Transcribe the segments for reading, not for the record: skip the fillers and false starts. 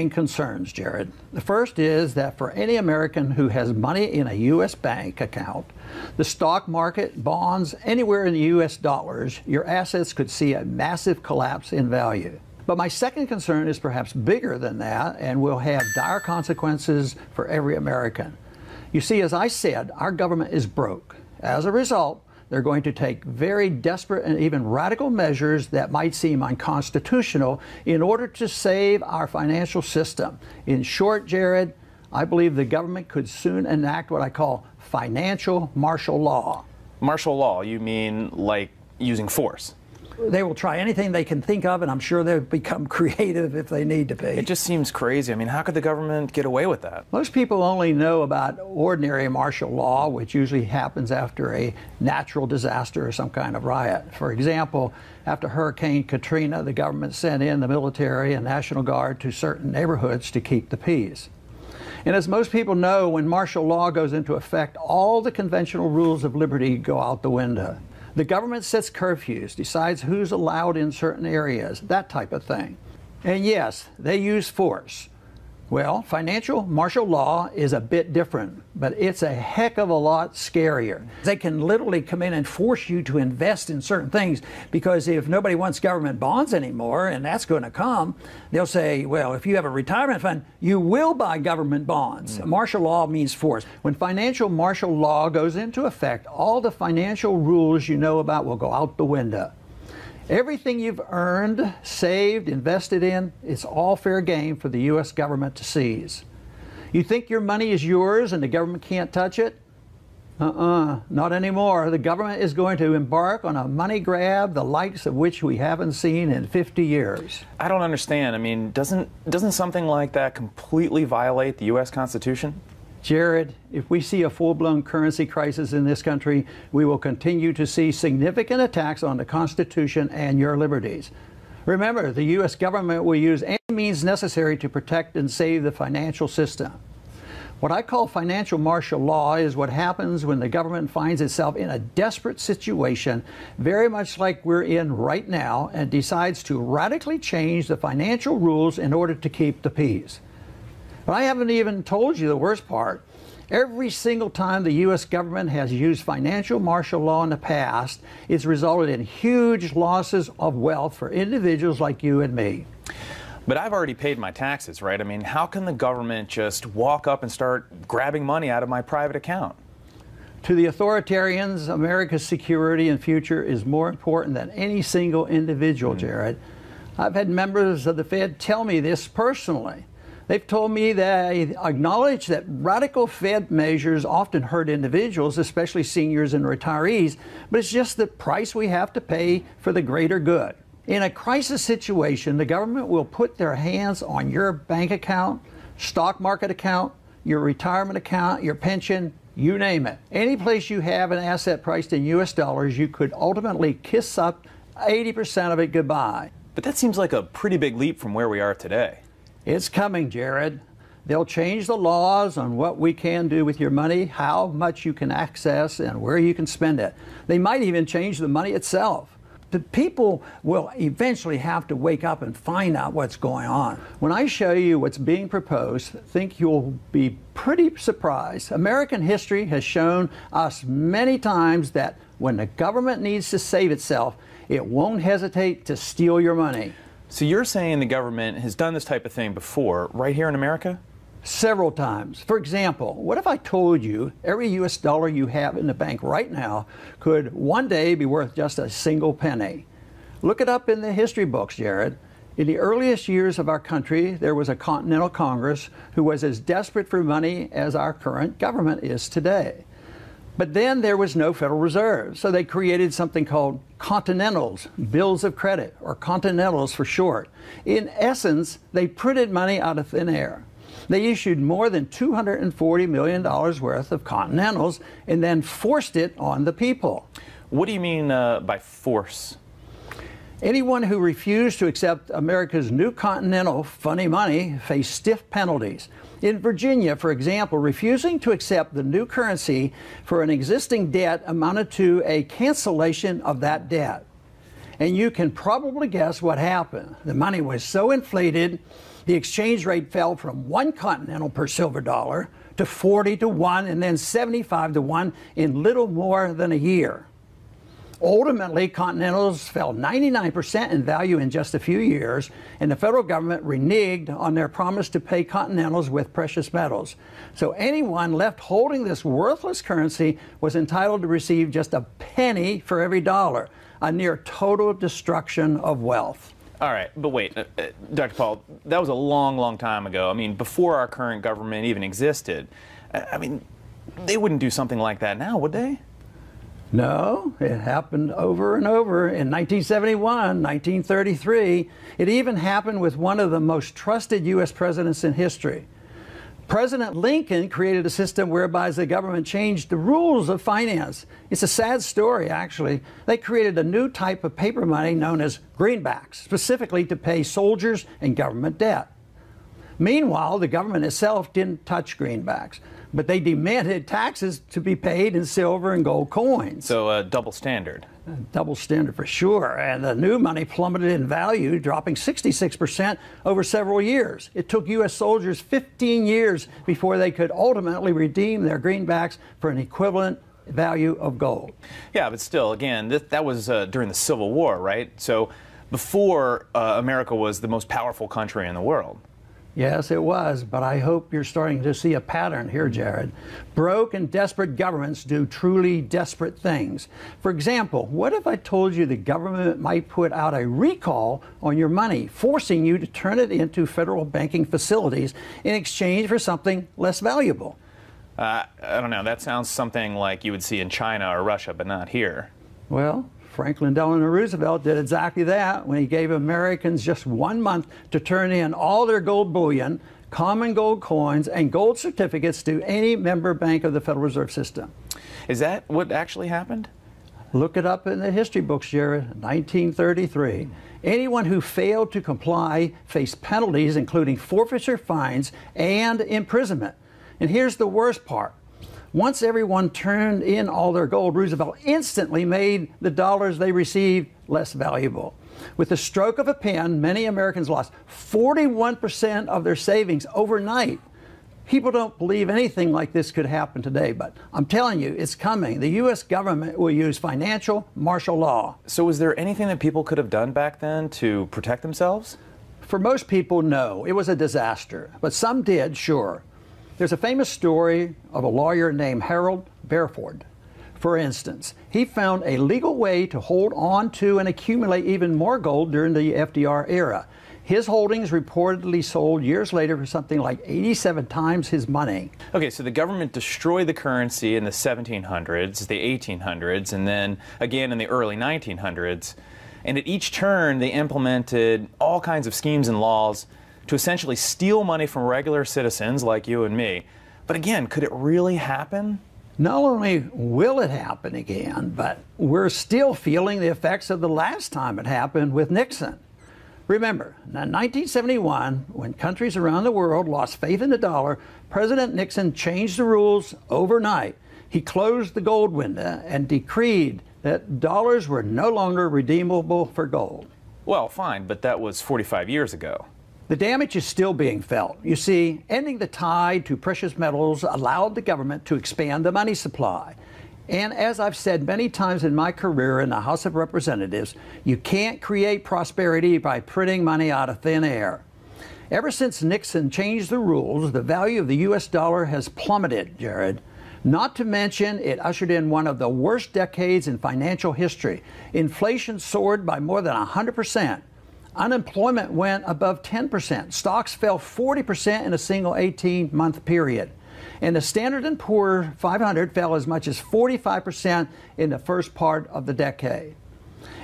main concerns, Jared. The first is that for any American who has money in a U.S. bank account, the stock market, bonds, anywhere in the U.S. dollars, your assets could see a massive collapse in value. But my second concern is perhaps bigger than that and will have dire consequences for every American. You see, as I said, our government is broke. As a result, they're going to take very desperate and even radical measures that might seem unconstitutional in order to save our financial system. In short, Jared, I believe the government could soon enact what I call financial martial law. Martial law, you mean like using force? They will try anything they can think of, and I'm sure they'll become creative if they need to be. It just seems crazy. I mean, how could the government get away with that? Most people only know about ordinary martial law, which usually happens after a natural disaster or some kind of riot. For example, after Hurricane Katrina, the government sent in the military and National Guard to certain neighborhoods to keep the peace. And as most people know, when martial law goes into effect, all the conventional rules of liberty go out the window. The government sets curfews, decides who's allowed in certain areas, that type of thing. And yes, they use force. Well, financial martial law is a bit different, but it's a heck of a lot scarier. They can literally come in and force you to invest in certain things, because if nobody wants government bonds anymore, and that's going to come, they'll say, well, if you have a retirement fund, you will buy government bonds. Martial law means force. When financial martial law goes into effect, all the financial rules you know about will go out the window. Everything you've earned, saved, invested in, it's all fair game for the U.S. government to seize. You think your money is yours and the government can't touch it? Not anymore. The government is going to embark on a money grab, the likes of which we haven't seen in 50 years. I don't understand. I mean, doesn't something like that completely violate the U.S. Constitution? Jared, if we see a full-blown currency crisis in this country, we will continue to see significant attacks on the Constitution and your liberties. Remember, the U.S. government will use any means necessary to protect and save the financial system. What I call financial martial law is what happens when the government finds itself in a desperate situation, very much like we're in right now, and decides to radically change the financial rules in order to keep the peace. But I haven't even told you the worst part. Every single time the U.S. government has used financial martial law in the past, it's resulted in huge losses of wealth for individuals like you and me. But I've already paid my taxes, right? I mean, how can the government just walk up and start grabbing money out of my private account? To the authoritarians, America's security and future is more important than any single individual, Jared. I've had members of the Fed tell me this personally. They've told me they acknowledge that radical Fed measures often hurt individuals, especially seniors and retirees, but it's just the price we have to pay for the greater good. In a crisis situation, the government will put their hands on your bank account, stock market account, your retirement account, your pension, you name it. Any place you have an asset priced in U.S. dollars, you could ultimately kiss up 80% of it goodbye. But that seems like a pretty big leap from where we are today. It's coming, Jared. They'll change the laws on what we can do with your money, how much you can access, and where you can spend it. They might even change the money itself. The people will eventually have to wake up and find out what's going on. When I show you what's being proposed, I think you'll be pretty surprised. American history has shown us many times that when the government needs to save itself, it won't hesitate to steal your money. So you're saying the government has done this type of thing before, right here in America? Several times. For example, what if I told you every U.S. dollar you have in the bank right now could one day be worth just a single penny? Look it up in the history books, Jared. In the earliest years of our country, there was a Continental Congress who was as desperate for money as our current government is today. But then there was no Federal Reserve, so they created something called Continentals, bills of credit, or Continentals for short. In essence, they printed money out of thin air. They issued more than $240 million worth of Continentals and then forced it on the people. What do you mean by force? Anyone who refused to accept America's new Continental funny money faced stiff penalties. In Virginia, for example, refusing to accept the new currency for an existing debt amounted to a cancellation of that debt. And you can probably guess what happened. The money was so inflated, The exchange rate fell from 1 continental per silver dollar to 40 to 1 and then 75 to 1 in little more than a year. Ultimately, continentals fell 99% in value in just a few years, and the federal government reneged on their promise to pay continentals with precious metals. So anyone left holding this worthless currency was entitled to receive just a penny for every dollar, a near total destruction of wealth. All right, but wait, Dr. Paul, that was a long, long time ago. I mean, before our current government even existed. I mean, they wouldn't do something like that now, would they? No, it happened over and over in 1971, 1933. It even happened with one of the most trusted U.S. presidents in history. President Lincoln created a system whereby the government changed the rules of finance. It's a sad story, actually. They created a new type of paper money known as greenbacks, specifically to pay soldiers and government debt. Meanwhile, the government itself didn't touch greenbacks, but they demanded taxes to be paid in silver and gold coins. So a double standard. Double standard for sure. And the new money plummeted in value, dropping 66% over several years. It took U.S. soldiers 15 years before they could ultimately redeem their greenbacks for an equivalent value of gold. Yeah, but still, again, that was during the Civil War, right? So before America was the most powerful country in the world. Yes, it was, but I hope you're starting to see a pattern here, Jared. Broke and desperate governments do truly desperate things. For example, what if I told you the government might put out a recall on your money, forcing you to turn it into federal banking facilities in exchange for something less valuable? I don't know. That sounds something like you would see in China or Russia, but not here. Well, Franklin Delano Roosevelt did exactly that when he gave Americans just 1 month to turn in all their gold bullion, common gold coins, and gold certificates to any member bank of the Federal Reserve System. Is that what actually happened? Look it up in the history books, Jared. 1933. Anyone who failed to comply faced penalties, including forfeiture, fines, and imprisonment. And here's the worst part. Once everyone turned in all their gold, Roosevelt instantly made the dollars they received less valuable. With the stroke of a pen, many Americans lost 41% of their savings overnight. People don't believe anything like this could happen today, but I'm telling you, it's coming. The U.S. government will use financial martial law. So was there anything that people could have done back then to protect themselves? For most people, no. It was a disaster. But some did, sure. There's a famous story of a lawyer named Harold Bareford. For instance, he found a legal way to hold on to and accumulate even more gold during the FDR era. His holdings reportedly sold years later for something like 87 times his money. Okay, so the government destroyed the currency in the 1700s, the 1800s, and then again in the early 1900s. And at each turn, they implemented all kinds of schemes and laws to essentially steal money from regular citizens like you and me. But again, could it really happen? Not only will it happen again, but we're still feeling the effects of the last time it happened with Nixon. Remember, in 1971, when countries around the world lost faith in the dollar, President Nixon changed the rules overnight. He closed the gold window and decreed that dollars were no longer redeemable for gold. Well, fine, but that was 45 years ago. The damage is still being felt. You see, ending the tide to precious metals allowed the government to expand the money supply. And as I've said many times in my career in the House of Representatives, you can't create prosperity by printing money out of thin air. Ever since Nixon changed the rules, the value of the U.S. dollar has plummeted, Jared. Not to mention, it ushered in one of the worst decades in financial history. Inflation soared by more than 100%. Unemployment went above 10%. Stocks fell 40% in a single 18-month period. And the Standard & Poor's 500 fell as much as 45% in the first part of the decade.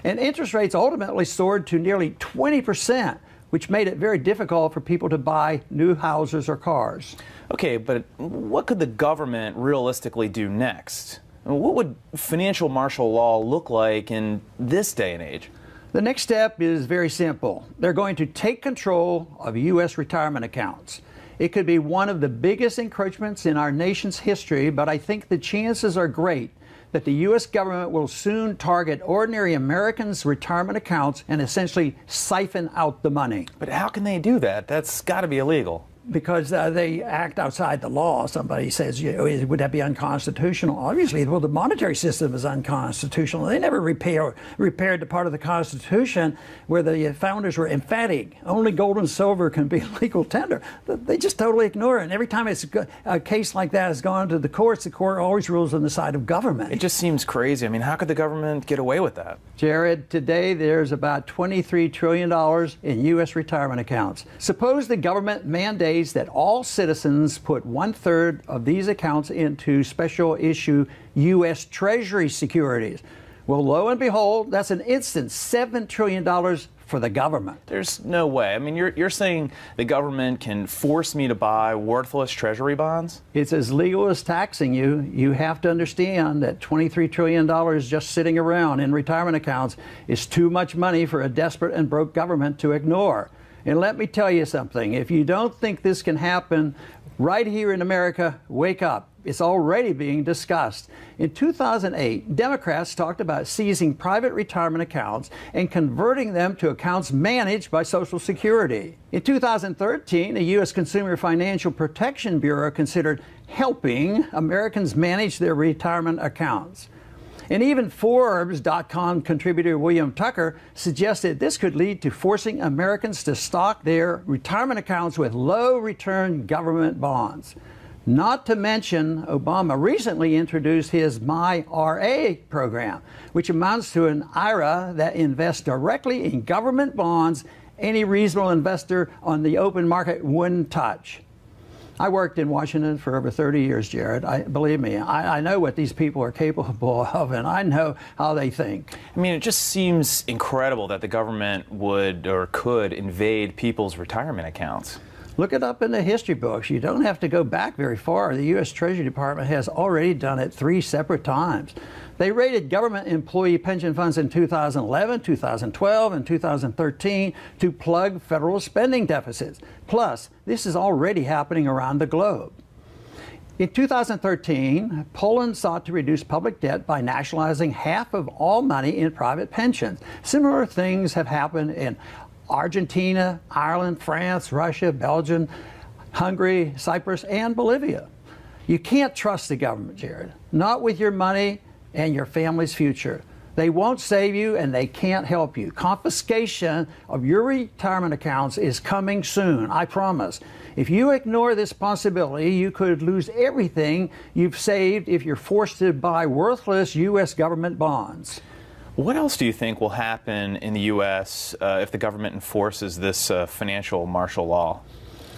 And interest rates ultimately soared to nearly 20%, which made it very difficult for people to buy new houses or cars. Okay, but what could the government realistically do next? What would financial martial law look like in this day and age? The next step is very simple. They're going to take control of U.S. retirement accounts. It could be one of the biggest encroachments in our nation's history, but I think the chances are great that the U.S. government will soon target ordinary Americans' retirement accounts and essentially siphon out the money. But how can they do that? That's got to be illegal. Because they act outside the law. Somebody says, would that be unconstitutional? Obviously, well, the monetary system is unconstitutional. They never repaired the part of the Constitution where the founders were emphatic. Only gold and silver can be legal tender. They just totally ignore it. And every time a case like that has gone to the courts, the court always rules on the side of government. It just seems crazy. I mean, how could the government get away with that? Jared, today there's about $23 trillion in U.S. retirement accounts. Suppose the government mandates that all citizens put 1/3 of these accounts into special issue U.S. Treasury securities. Well, lo and behold, that's an instant $7 trillion for the government. There's no way. I mean, you're saying the government can force me to buy worthless Treasury bonds? It's as legal as taxing you. You have to understand that $23 trillion just sitting around in retirement accounts is too much money for a desperate and broke government to ignore. And let me tell you something, if you don't think this can happen right here in America, wake up. It's already being discussed. In 2008, Democrats talked about seizing private retirement accounts and converting them to accounts managed by Social Security. In 2013, the U.S. Consumer Financial Protection Bureau considered helping Americans manage their retirement accounts. And even Forbes.com contributor William Tucker suggested this could lead to forcing Americans to stock their retirement accounts with low-return government bonds. Not to mention, Obama recently introduced his MyRA program, which amounts to an IRA that invests directly in government bonds any reasonable investor on the open market wouldn't touch. I worked in Washington for over 30 years, Jared. Believe me, I know what these people are capable of, and I know how they think. I mean, it just seems incredible that the government would or could invade people's retirement accounts. Look it up in the history books. You don't have to go back very far. The U.S. Treasury Department has already done it 3 separate times. They raided government employee pension funds in 2011, 2012, and 2013 to plug federal spending deficits. Plus, this is already happening around the globe. In 2013, Poland sought to reduce public debt by nationalizing half of all money in private pensions. Similar things have happened in Argentina, Ireland, France, Russia, Belgium, Hungary, Cyprus, and Bolivia. You can't trust the government, Jared. Not with your money and your family's future. They won't save you and they can't help you. Confiscation of your retirement accounts is coming soon, I promise. If you ignore this possibility, you could lose everything you've saved if you're forced to buy worthless U.S. government bonds. What else do you think will happen in the U.S. If the government enforces this financial martial law?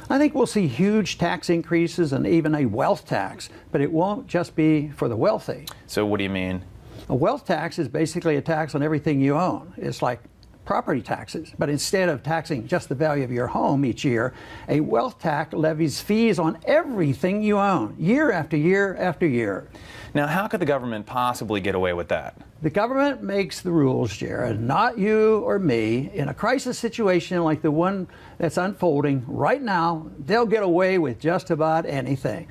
I think we'll see huge tax increases and even a wealth tax, but it won't just be for the wealthy. So what do you mean? A wealth tax is basically a tax on everything you own. It's like property taxes, but instead of taxing just the value of your home each year, a wealth tax levies fees on everything you own, year after year after year. Now, how could the government possibly get away with that? The government makes the rules, Jared, not you or me. In a crisis situation like the one that's unfolding right now, they'll get away with just about anything.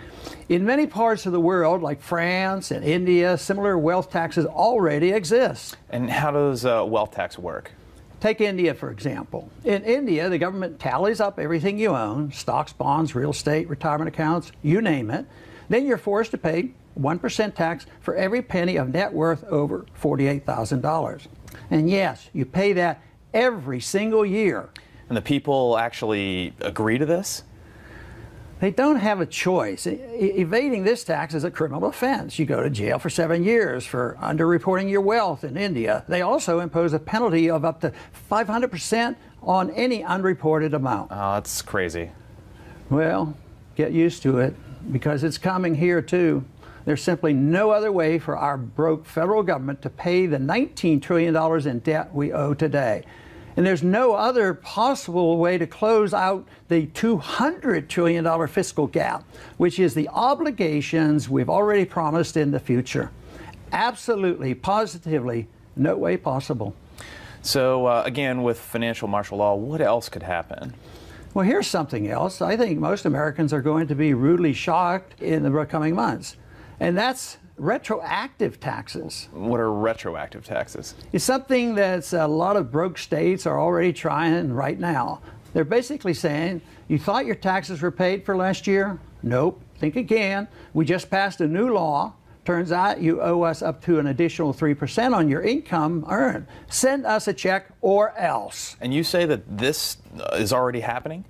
In many parts of the world, like France and India, similar wealth taxes already exist. And how does a wealth tax work? Take India, for example. In India, the government tallies up everything you own, stocks, bonds, real estate, retirement accounts, you name it. Then you're forced to pay 1% tax for every penny of net worth over $48,000. And yes, you pay that every single year. And the people actually agree to this? They don't have a choice. Evading this tax is a criminal offense. You go to jail for 7 years for underreporting your wealth in India. They also impose a penalty of up to 500% on any unreported amount. Oh, that's crazy. Well, get used to it because it's coming here too. There's simply no other way for our broke federal government to pay the $19 trillion in debt we owe today. And there's no other possible way to close out the $200 trillion fiscal gap, which is the obligations we've already promised in the future. Absolutely, positively, no way possible. So again, with financial martial law, what else could happen? Well, here's something else. I think most Americans are going to be rudely shocked in the coming months, and that's retroactive taxes. What are retroactive taxes? It's something that a lot of broke states are already trying right now. They're basically saying, you thought your taxes were paid for last year? Nope. Think again. We just passed a new law. Turns out you owe us up to an additional 3% on your income earned. Send us a check or else. And you say that this is already happening?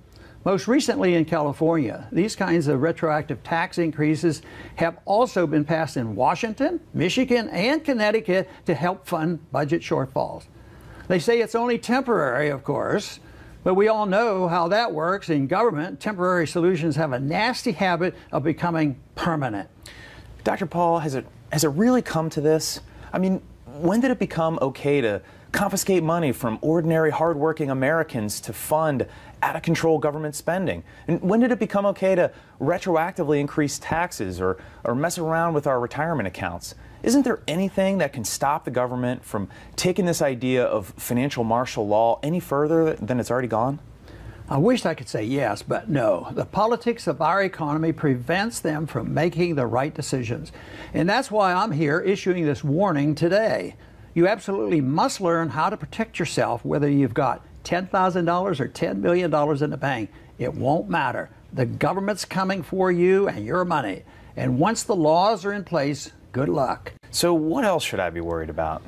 Most recently in California, these kinds of retroactive tax increases have also been passed in Washington, Michigan, and Connecticut to help fund budget shortfalls. They say it's only temporary, of course, but we all know how that works in government. Temporary solutions have a nasty habit of becoming permanent. Dr. Paul, has it really come to this? I mean, when did it become okay to confiscate money from ordinary, hardworking Americans to fund out-of-control government spending? And when did it become okay to retroactively increase taxes or mess around with our retirement accounts? Isn't there anything that can stop the government from taking this idea of financial martial law any further than it's already gone? I wish I could say yes, but no. The politics of our economy prevents them from making the right decisions. And that's why I'm here issuing this warning today. You absolutely must learn how to protect yourself, whether you've got $10,000 or $10 million in the bank. It won't matter. The government's coming for you and your money. And once the laws are in place, good luck. So what else should I be worried about?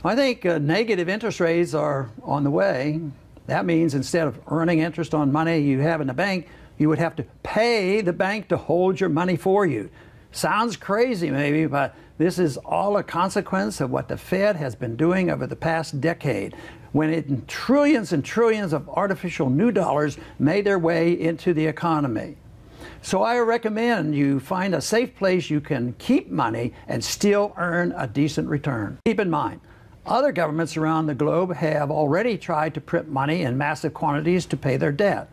I think negative interest rates are on the way. That means instead of earning interest on money you have in the bank, you would have to pay the bank to hold your money for you. Sounds crazy maybe, but this is all a consequence of what the Fed has been doing over the past decade, when trillions and trillions of artificial new dollars made their way into the economy. So I recommend you find a safe place you can keep money and still earn a decent return. Keep in mind, other governments around the globe have already tried to print money in massive quantities to pay their debt.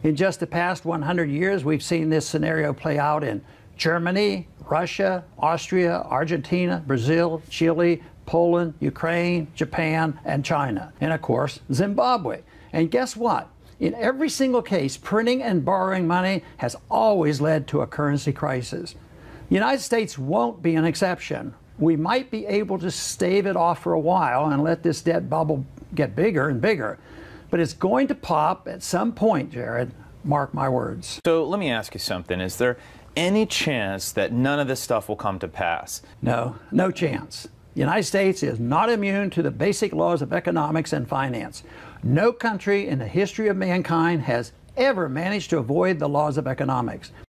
In just the past 100 years, we've seen this scenario play out in Germany, Russia, Austria, Argentina, Brazil, Chile, Poland, Ukraine, Japan, and China. And of course, Zimbabwe. And guess what? In every single case, printing and borrowing money has always led to a currency crisis. The United States won't be an exception. We might be able to stave it off for a while and let this debt bubble get bigger and bigger. But it's going to pop at some point, Jared. Mark my words. So let me ask you something. Is there any chance that none of this stuff will come to pass? No, no chance. The United States is not immune to the basic laws of economics and finance. No country in the history of mankind has ever managed to avoid the laws of economics.